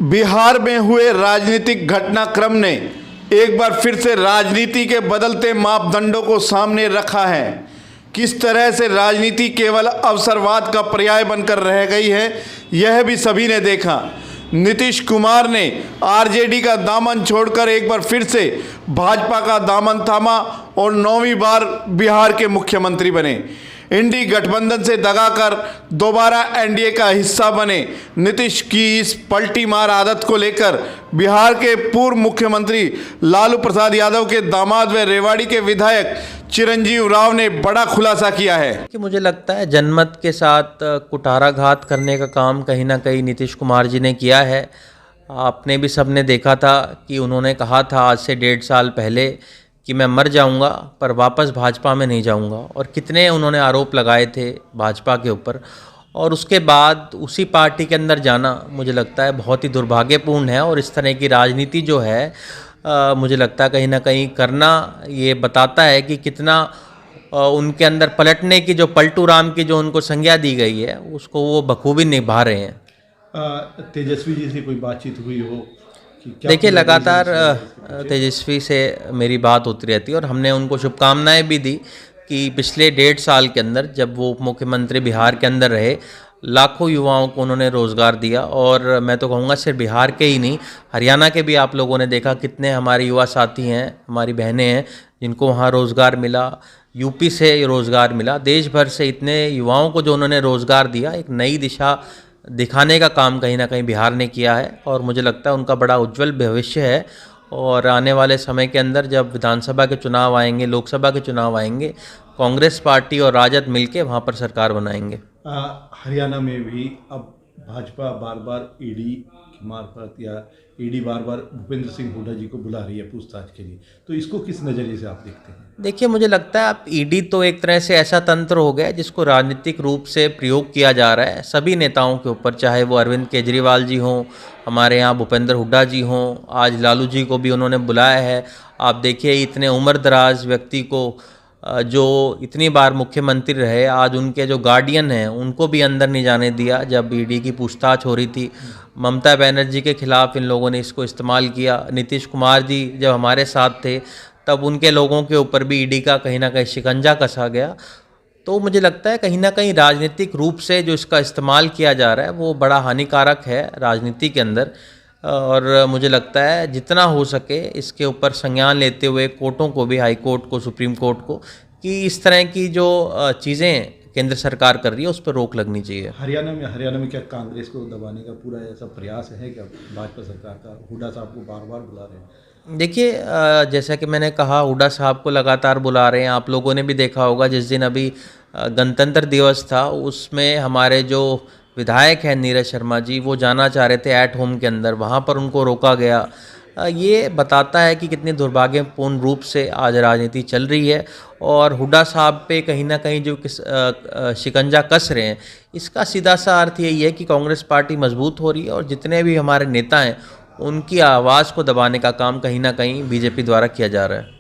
बिहार में हुए राजनीतिक घटनाक्रम ने एक बार फिर से राजनीति के बदलते मापदंडों को सामने रखा है। किस तरह से राजनीति केवल अवसरवाद का पर्याय बनकर रह गई है, यह भी सभी ने देखा। नीतीश कुमार ने आरजेडी का दामन छोड़कर एक बार फिर से भाजपा का दामन थामा और 9वीं बार बिहार के मुख्यमंत्री बने। इंडी गठबंधन से दगा कर दोबारा एनडीए का हिस्सा बने। नीतीश की इस पलटी मार आदत को लेकर बिहार के पूर्व मुख्यमंत्री लालू प्रसाद यादव के दामाद व रेवाड़ी के विधायक चिरंजीव राव ने बड़ा खुलासा किया है कि मुझे लगता है जनमत के साथ कुठाराघात करने का काम कहीं ना कहीं नीतीश कुमार जी ने किया है। आपने भी सबने देखा था कि उन्होंने कहा था आज से 1.5 साल पहले कि मैं मर जाऊंगा पर वापस भाजपा में नहीं जाऊंगा, और कितने उन्होंने आरोप लगाए थे भाजपा के ऊपर। और उसके बाद उसी पार्टी के अंदर जाना मुझे लगता है बहुत ही दुर्भाग्यपूर्ण है। और इस तरह की राजनीति जो है मुझे लगता है कहीं ना कहीं करना ये बताता है कि कितना उनके अंदर पलटने की जो पलटू राम की जो उनको संज्ञा दी गई है उसको वो बखूबी निभा रहे हैं। तेजस्वी जी से कोई बातचीत हुई हो? देखिए, लगातार तेजस्वी से मेरी बात होती रहती है और हमने उनको शुभकामनाएं भी दी कि पिछले 1.5 साल के अंदर जब वो उप मुख्यमंत्री बिहार के अंदर रहे, लाखों युवाओं को उन्होंने रोज़गार दिया। और मैं तो कहूँगा सिर्फ बिहार के ही नहीं, हरियाणा के भी आप लोगों ने देखा कितने हमारे युवा साथी हैं, हमारी बहनें हैं जिनको वहाँ रोज़गार मिला, यूपी से रोज़गार मिला। देश भर से इतने युवाओं को जो उन्होंने रोज़गार दिया, एक नई दिशा दिखाने का काम कहीं ना कहीं बिहार ने किया है। और मुझे लगता है उनका बड़ा उज्जवल भविष्य है। और आने वाले समय के अंदर जब विधानसभा के चुनाव आएंगे, लोकसभा के चुनाव आएंगे, कांग्रेस पार्टी और राजद मिलके वहाँ पर सरकार बनाएंगे। हरियाणा में भी अब भाजपा बार बार ईडी की मार्फत या ईडी बार बार भूपेंद्र सिंह हुड्डा जी को बुला रही है पूछताछ के लिए, तो इसको किस नज़रिए से आप देखते हैं? देखिए, मुझे लगता है अब ईडी तो एक तरह से ऐसा तंत्र हो गया है जिसको राजनीतिक रूप से प्रयोग किया जा रहा है सभी नेताओं के ऊपर, चाहे वो अरविंद केजरीवाल जी हों, हमारे यहाँ भूपेंद्र हुड्डा जी हों, आज लालू जी को भी उन्होंने बुलाया है। आप देखिए, इतने उम्रदराज व्यक्ति को जो इतनी बार मुख्यमंत्री रहे, आज उनके जो गार्डियन हैं उनको भी अंदर नहीं जाने दिया जब ईडी की पूछताछ हो रही थी। ममता बनर्जी के खिलाफ इन लोगों ने इसको इस्तेमाल किया। नीतीश कुमार जी जब हमारे साथ थे तब उनके लोगों के ऊपर भी ईडी का कहीं ना कहीं शिकंजा कसा गया। तो मुझे लगता है कहीं ना कहीं राजनीतिक रूप से जो इसका इस्तेमाल किया जा रहा है वो बड़ा हानिकारक है राजनीति के अंदर। और मुझे लगता है जितना हो सके इसके ऊपर संज्ञान लेते हुए कोर्टों को भी, हाई कोर्ट को, सुप्रीम कोर्ट को, कि इस तरह की जो चीज़ें केंद्र सरकार कर रही है उस पर रोक लगनी चाहिए। हरियाणा में क्या कांग्रेस को दबाने का पूरा ऐसा प्रयास है क्या भाजपा सरकार का? हुड्डा साहब को बार बार बुला रहे हैं। देखिए, जैसा कि मैंने कहा, हुड्डा साहब को लगातार बुला रहे हैं। आप लोगों ने भी देखा होगा जिस दिन अभी गणतंत्र दिवस था उसमें हमारे जो विधायक हैं नीरज शर्मा जी, वो जाना चाह रहे थे एट होम के अंदर, वहाँ पर उनको रोका गया। ये बताता है कि कितनी दुर्भाग्यपूर्ण रूप से आज राजनीति चल रही है। और हुड्डा साहब पे कहीं ना कहीं जो शिकंजा कस रहे हैं, इसका सीधा सा अर्थ यही है कि कांग्रेस पार्टी मजबूत हो रही है और जितने भी हमारे नेता हैं उनकी आवाज़ को दबाने का काम कहीं ना कहीं बीजेपी द्वारा किया जा रहा है।